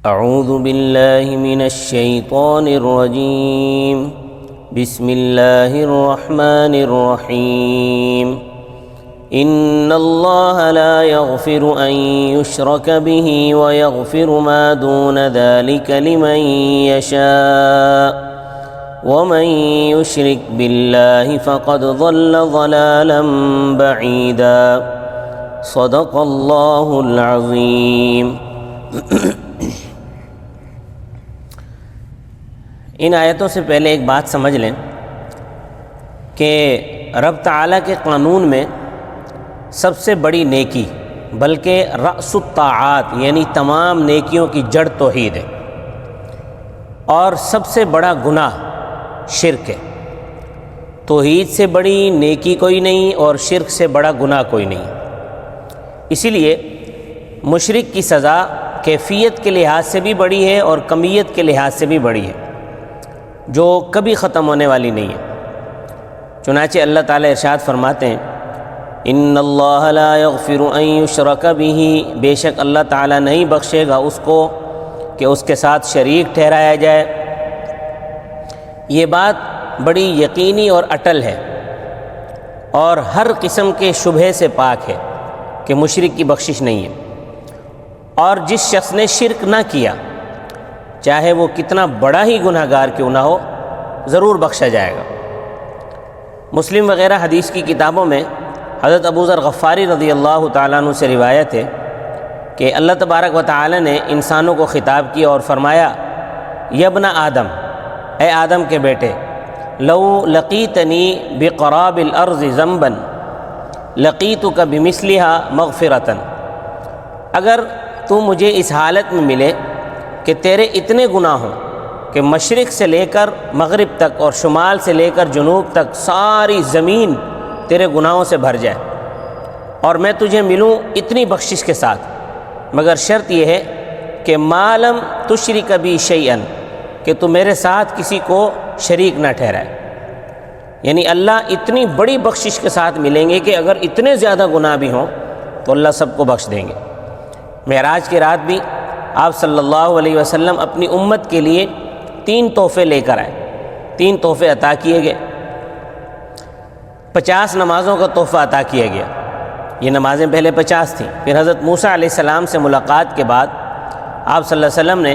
اعوذ باللہ من الشیطان الرجیم بسم اللہ الرحمن الرحیم ان اللہ لا یغفر ان یشرک به ویغفر ما دون ذلک لمن یشاء ومن یشرک باللہ فقد ضل ضلالا بعیدا صدق اللہ العظیم۔ ان آیتوں سے پہلے ایک بات سمجھ لیں کہ رب تعالیٰ کے قانون میں سب سے بڑی نیکی بلکہ رأس الطاعات یعنی تمام نیکیوں کی جڑ توحید ہے، اور سب سے بڑا گناہ شرک ہے۔ توحید سے بڑی نیکی کوئی نہیں اور شرک سے بڑا گناہ کوئی نہیں۔ اسی لیے مشرک کی سزا کیفیت کے لحاظ سے بھی بڑی ہے اور کمیت کے لحاظ سے بھی بڑی ہے، جو کبھی ختم ہونے والی نہیں ہے۔ چنانچہ اللہ تعالیٰ ارشاد فرماتے ہیں ان اللہ لا یغفر ان یشرک به، بے شک اللہ تعالیٰ نہیں بخشے گا اس کو کہ اس کے ساتھ شریک ٹھہرایا جائے۔ یہ بات بڑی یقینی اور اٹل ہے اور ہر قسم کے شبہے سے پاک ہے کہ مشرک کی بخشش نہیں ہے، اور جس شخص نے شرک نہ کیا چاہے وہ کتنا بڑا ہی گناہ گار کیوں نہ ہو ضرور بخشا جائے گا۔ مسلم وغیرہ حدیث کی کتابوں میں حضرت ابو ذر غفاری رضی اللہ تعالیٰ عنہ سے روایت ہے کہ اللہ تبارک و تعالیٰ نے انسانوں کو خطاب کیا اور فرمایا یا ابن آدم، اے آدم کے بیٹے، لو لقیتنی بقراب الارض ذنبا لقیتک بمثلها مغفرۃ، اگر تو مجھے اس حالت میں ملے کہ تیرے اتنے گناہ ہوں کہ مشرق سے لے کر مغرب تک اور شمال سے لے کر جنوب تک ساری زمین تیرے گناہوں سے بھر جائے، اور میں تجھے ملوں اتنی بخشش کے ساتھ، مگر شرط یہ ہے کہ ما لم تشرک بی شیئا، کہ تو میرے ساتھ کسی کو شریک نہ ٹھہرائے۔ یعنی اللہ اتنی بڑی بخشش کے ساتھ ملیں گے کہ اگر اتنے زیادہ گناہ بھی ہوں تو اللہ سب کو بخش دیں گے۔ معراج کی رات بھی آپ صلی اللہ علیہ وسلم اپنی امت کے لیے 3 تحفے لے کر آئے، 3 تحفے عطا کیے گئے۔ 50 نمازوں کا تحفہ عطا کیا گیا، یہ نمازیں پہلے 50 تھیں۔ پھر حضرت موسیٰ علیہ السلام سے ملاقات کے بعد آپ صلی اللہ علیہ وسلم نے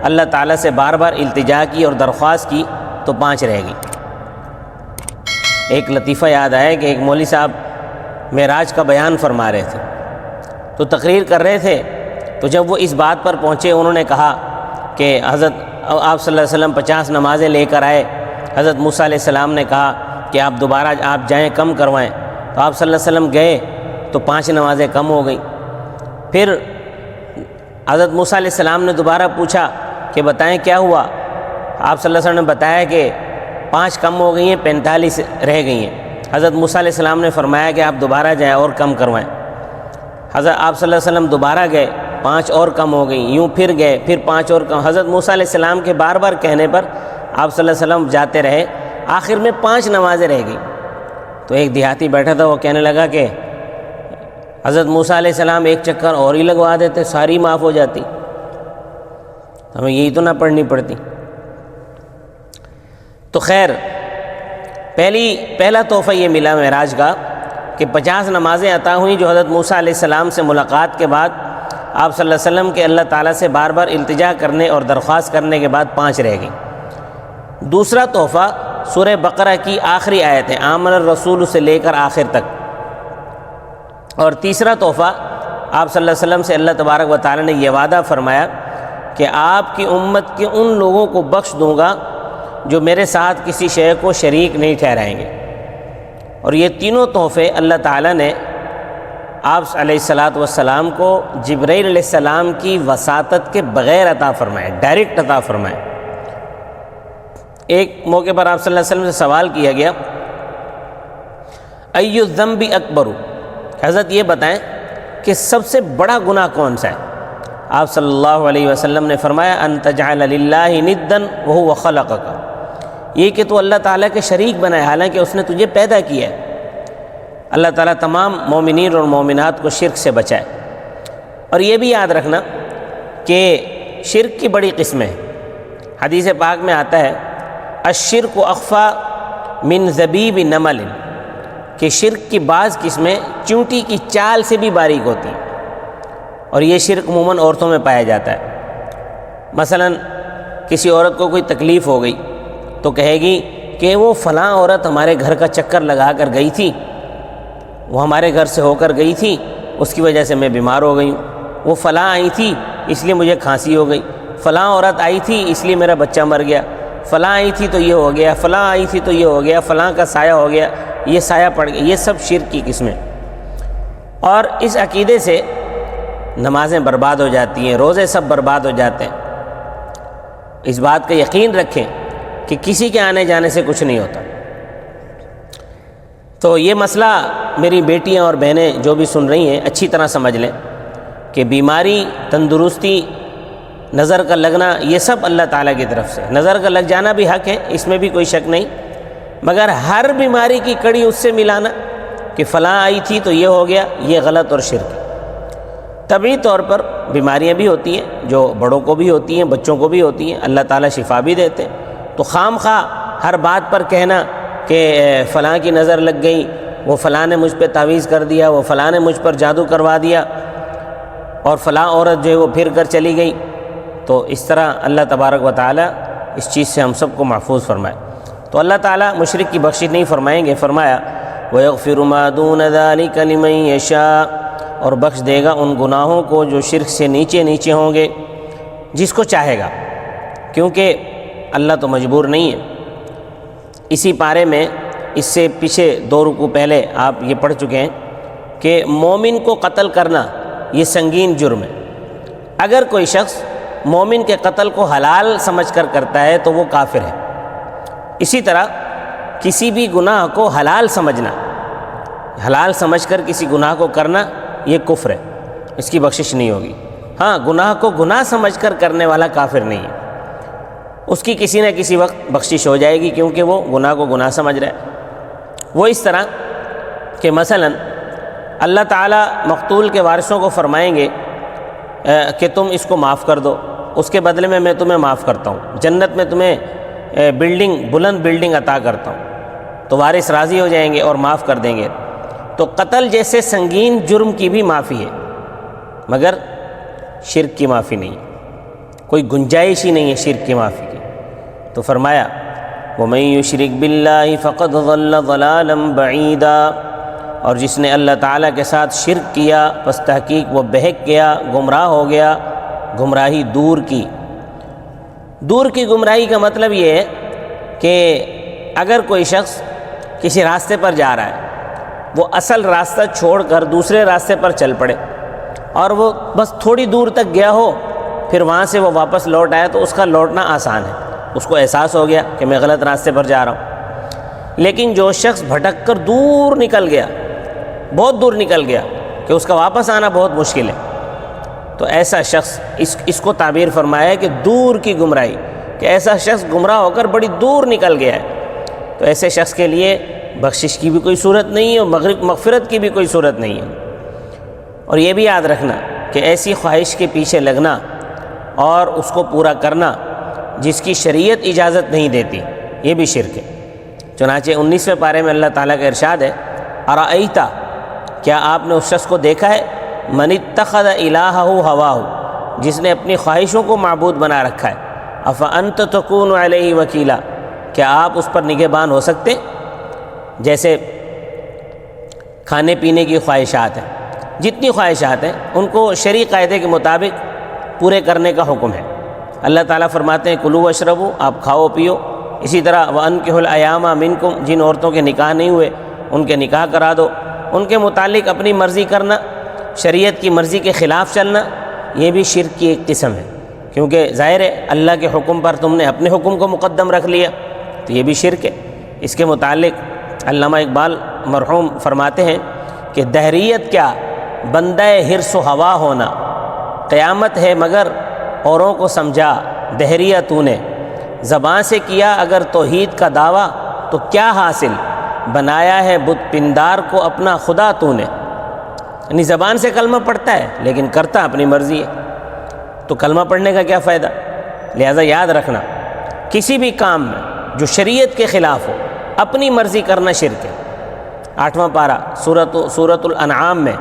اللہ تعالیٰ سے بار بار التجا کی اور درخواست کی تو 5 رہ گئی۔ ایک لطیفہ یاد آیا کہ ایک مولوی صاحب معراج کا بیان فرما رہے تھے تو تقریر کر رہے تھے، تو جب وہ اس بات پر پہنچے انہوں نے کہا کہ حضرت آپ صلی اللہ علیہ وسلم 50 نمازیں لے کر آئے، حضرت موسیٰ علیہ السلام نے کہا کہ آپ دوبارہ آپ جائیں کم کروائیں، تو آپ صلی اللہ علیہ وسلم گئے تو 5 نمازیں کم ہو گئیں۔ پھر حضرت موسیٰ علیہ السلام نے دوبارہ پوچھا کہ بتائیں کیا ہوا، آپ صلی اللہ علیہ وسلم نے بتایا کہ 5 کم ہو گئی ہیں، 45 رہ گئی ہیں۔ حضرت موسیٰ علیہ السلام نے فرمایا کہ آپ دوبارہ جائیں اور کم کروائیں۔ حضرت آپ صلی اللہ علیہ وسلم دوبارہ گئے، 5 اور کم ہو گئیں، یوں پھر گئے، پھر 5 اور کم۔ حضرت موسیٰ علیہ السلام کے بار بار کہنے پر آپ صلی اللہ علیہ وسلم جاتے رہے، آخر میں 5 نمازیں رہ گئیں۔ تو ایک دیہاتی بیٹھا تھا، وہ کہنے لگا کہ حضرت موسیٰ علیہ السلام ایک چکر اور ہی لگوا دیتے، ساری معاف ہو جاتی، ہمیں یہی تو نہ پڑھنی پڑتی۔ تو خیر پہلا تحفہ یہ ملا معراج کا کہ 50 نمازیں عطا ہوئیں جو حضرت موسیٰ علیہ السلام سے ملاقات کے بعد آپ صلی اللہ علیہ وسلم کے اللہ تعالیٰ سے بار بار التجا کرنے اور درخواست کرنے کے بعد 5 رہ گئیں۔ دوسرا تحفہ سورہ بقرہ کی آخری آیت ہے، آمن الرسول سے لے کر آخر تک۔ اور تیسرا تحفہ آپ صلی اللہ علیہ وسلم سے اللہ تبارک و تعالیٰ نے یہ وعدہ فرمایا کہ آپ کی امت کے ان لوگوں کو بخش دوں گا جو میرے ساتھ کسی شے کو شریک نہیں ٹھہرائیں گے۔ اور یہ تینوں تحفے اللہ تعالیٰ نے آپ علیہ السلام کو جبرائیل علیہ السلام کی وساطت کے بغیر عطا فرمائے، ڈائریکٹ عطا فرمائے۔ ایک موقع پر آپ صلی اللہ علیہ وسلم سے سوال کیا گیا ای الذنب اکبر، حضرت یہ بتائیں کہ سب سے بڑا گناہ کون سا ہے؟ آپ صلی اللہ علیہ وسلم نے فرمایا ان تجعل للہ ندا وہو خلقک، یہ کہ تو اللہ تعالیٰ کے شریک بنائے حالانکہ اس نے تجھے پیدا کیا ہے۔ اللہ تعالیٰ تمام مومنین اور مومنات کو شرک سے بچائے۔ اور یہ بھی یاد رکھنا کہ شرک کی بڑی قسمیں ہیں۔ حدیث پاک میں آتا ہے الشرک اخفی من ذبیب نمل، کہ شرک کی بعض قسمیں چونٹی کی چال سے بھی باریک ہوتی ہیں، اور یہ شرک عموماً عورتوں میں پایا جاتا ہے۔ مثلاً کسی عورت کو کوئی تکلیف ہو گئی تو کہے گی کہ وہ فلاں عورت ہمارے گھر کا چکر لگا کر گئی تھی، وہ ہمارے گھر سے ہو کر گئی تھی، اس کی وجہ سے میں بیمار ہو گئی ہوں، وہ فلاں آئی تھی اس لیے مجھے کھانسی ہو گئی، فلاں عورت آئی تھی اس لیے میرا بچہ مر گیا، فلاں آئی تھی تو یہ ہو گیا، فلاں آئی تھی تو یہ ہو گیا، فلاں کا سایہ ہو گیا، یہ سایہ پڑ گیا۔ یہ سب شرک کی قسمیں، اور اس عقیدے سے نمازیں برباد ہو جاتی ہیں، روزے سب برباد ہو جاتے ہیں۔ اس بات کا یقین رکھیں کہ کسی کے آنے جانے سے کچھ نہیں ہوتا۔ تو یہ مسئلہ میری بیٹیاں اور بہنیں جو بھی سن رہی ہیں اچھی طرح سمجھ لیں کہ بیماری، تندرستی، نظر کا لگنا، یہ سب اللہ تعالیٰ کی طرف سے۔ نظر کا لگ جانا بھی حق ہے، اس میں بھی کوئی شک نہیں، مگر ہر بیماری کی کڑی اس سے ملانا کہ فلاں آئی تھی تو یہ ہو گیا، یہ غلط اور شرک ہے۔ طبعی طور پر بیماریاں بھی ہوتی ہیں جو بڑوں کو بھی ہوتی ہیں، بچوں کو بھی ہوتی ہیں، اللہ تعالیٰ شفا بھی دیتے ہیں، تو خام خواہ ہر بات پر کہنا کہ فلاں کی نظر لگ گئی، وہ فلاں نے مجھ پہ تعویذ کر دیا، وہ فلاں نے مجھ پر جادو کروا دیا، اور فلاں عورت جو ہے وہ پھر کر چلی گئی، تو اس طرح اللہ تبارک و تعالیٰ اس چیز سے ہم سب کو محفوظ فرمائے۔ تو اللہ تعالیٰ مشرک کی بخشش نہیں فرمائیں گے، فرمایا وَيَغْفِرُ مَا دُونَ ذَلِكَ لِمَن يَشَاءُ، اور بخش دے گا ان گناہوں کو جو شرک سے نیچے نیچے ہوں گے، جس کو چاہے گا، کیونکہ اللہ تو مجبور نہیں ہے۔ اسی پارے میں اس سے پیچھے 2 رکوع پہلے آپ یہ پڑھ چکے ہیں کہ مومن کو قتل کرنا یہ سنگین جرم ہے۔ اگر کوئی شخص مومن کے قتل کو حلال سمجھ کر کرتا ہے تو وہ کافر ہے۔ اسی طرح کسی بھی گناہ کو حلال سمجھنا، حلال سمجھ کر کسی گناہ کو کرنا، یہ کفر ہے، اس کی بخشش نہیں ہوگی۔ ہاں، گناہ کو گناہ سمجھ کر کرنے والا کافر نہیں ہے، اس کی کسی نہ کسی وقت بخشش ہو جائے گی، کیونکہ وہ گناہ کو گناہ سمجھ رہا ہے۔ وہ اس طرح کہ مثلا اللہ تعالیٰ مقتول کے وارثوں کو فرمائیں گے کہ تم اس کو معاف کر دو، اس کے بدلے میں تمہیں معاف کرتا ہوں، جنت میں تمہیں بلند بلڈنگ عطا کرتا ہوں، تو وارث راضی ہو جائیں گے اور معاف کر دیں گے۔ تو قتل جیسے سنگین جرم کی بھی معافی ہے، مگر شرک کی معافی نہیں، کوئی گنجائش ہی نہیں ہے شرک کی معافی کی۔ تو فرمایا وَمَن يُشْرِكْ بِاللَّهِ فَقَدْ ضَلَّ ضَلَالًا بَعِيدًا، اور جس نے اللہ تعالیٰ کے ساتھ شرک کیا پس تحقیق وہ بہک گیا، گمراہ ہو گیا، گمراہی دور کی۔ دور کی گمراہی کا مطلب یہ ہے کہ اگر کوئی شخص کسی راستے پر جا رہا ہے، وہ اصل راستہ چھوڑ کر دوسرے راستے پر چل پڑے، اور وہ بس تھوڑی دور تک گیا ہو، پھر وہاں سے وہ واپس لوٹ آیا، تو اس کا لوٹنا آسان ہے، اس کو احساس ہو گیا کہ میں غلط راستے پر جا رہا ہوں۔ لیکن جو شخص بھٹک کر دور نکل گیا، بہت دور نکل گیا کہ اس کا واپس آنا بہت مشکل ہے، تو ایسا شخص اس کو تعبیر فرمایا ہے کہ دور کی گمراہی، کہ ایسا شخص گمراہ ہو کر بڑی دور نکل گیا ہے، تو ایسے شخص کے لیے بخشش کی بھی کوئی صورت نہیں ہے اور مغفرت کی بھی کوئی صورت نہیں ہے۔ اور یہ بھی یاد رکھنا کہ ایسی خواہش کے پیچھے لگنا اور اس کو پورا کرنا جس کی شریعت اجازت نہیں دیتی، یہ بھی شرک ہے۔ چنانچہ 19ویں پارے میں اللہ تعالیٰ کا ارشاد ہے ارأیت، کیا آپ نے اس شخص کو دیکھا ہے من اتخذ الہہ ہواہ، جس نے اپنی خواہشوں کو معبود بنا رکھا ہے، افانت تکون علیہ وکیلا، کیا آپ اس پر نگہبان ہو سکتے؟ جیسے کھانے پینے کی خواہشات ہیں، جتنی خواہشات ہیں ان کو شرعی قاعدے کے مطابق پورے کرنے کا حکم ہے۔ اللہ تعالیٰ فرماتے ہیں کلوا واشربوا، آپ کھاؤ پیو۔ اسی طرح وانکحوا الایام منکم، جن عورتوں کے نکاح نہیں ہوئے ان کے نکاح کرا دو۔ ان کے متعلق اپنی مرضی کرنا، شریعت کی مرضی کے خلاف چلنا، یہ بھی شرک کی ایک قسم ہے، کیونکہ ظاہر ہے اللہ کے حکم پر تم نے اپنے حکم کو مقدم رکھ لیا، تو یہ بھی شرک ہے۔ اس کے متعلق علامہ اقبال مرحوم فرماتے ہیں کہ دہریت کیا بندہ حرص و ہوا ہونا، قیامت ہے مگر اوروں کو سمجھا دہریہ تو نے، زبان سے کیا اگر توحید کا دعویٰ تو کیا حاصل، بنایا ہے بت پندار کو اپنا خدا تو نے۔ یعنی زبان سے کلمہ پڑھتا ہے لیکن کرتا اپنی مرضی ہے۔ تو کلمہ پڑھنے کا کیا فائدہ؟ لہذا یاد رکھنا، کسی بھی کام میں جو شریعت کے خلاف ہو اپنی مرضی کرنا شرک ہے۔ 8واں پارہ سورۃ الانعام میں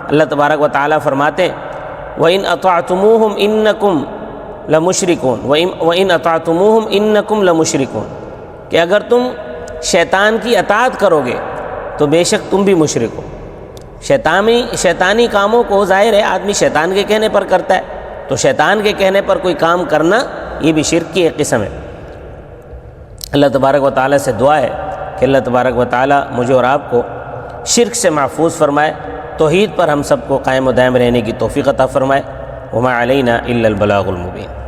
اللہ تبارک و تعالیٰ فرماتے ہیں وَإِنْ أَطَعْتُمُوهُمْ إِنَّكُمْ لَمُشْرِكُونَ وَإِنْ أَطَعْتُمُوهُمْ إِنَّكُمْ لَمُشْرِكُونَ کہ اگر تم شیطان کی اطاعت کرو گے تو بے شک تم بھی مشرک ہو۔ شیطانی کاموں کو ظاہر ہے آدمی شیطان کے کہنے پر کرتا ہے، تو شیطان کے کہنے پر کوئی کام کرنا یہ بھی شرک کی ایک قسم ہے۔ اللہ تبارک و تعالیٰ سے دعا ہے کہ اللہ تبارک و تعالیٰ مجھے اور آپ کو شرک سے محفوظ فرمائے، توحید پر ہم سب کو قائم و دائم رہنے کی توفیق عطا فرمائے۔ وما علینا الا البلاغ المبین۔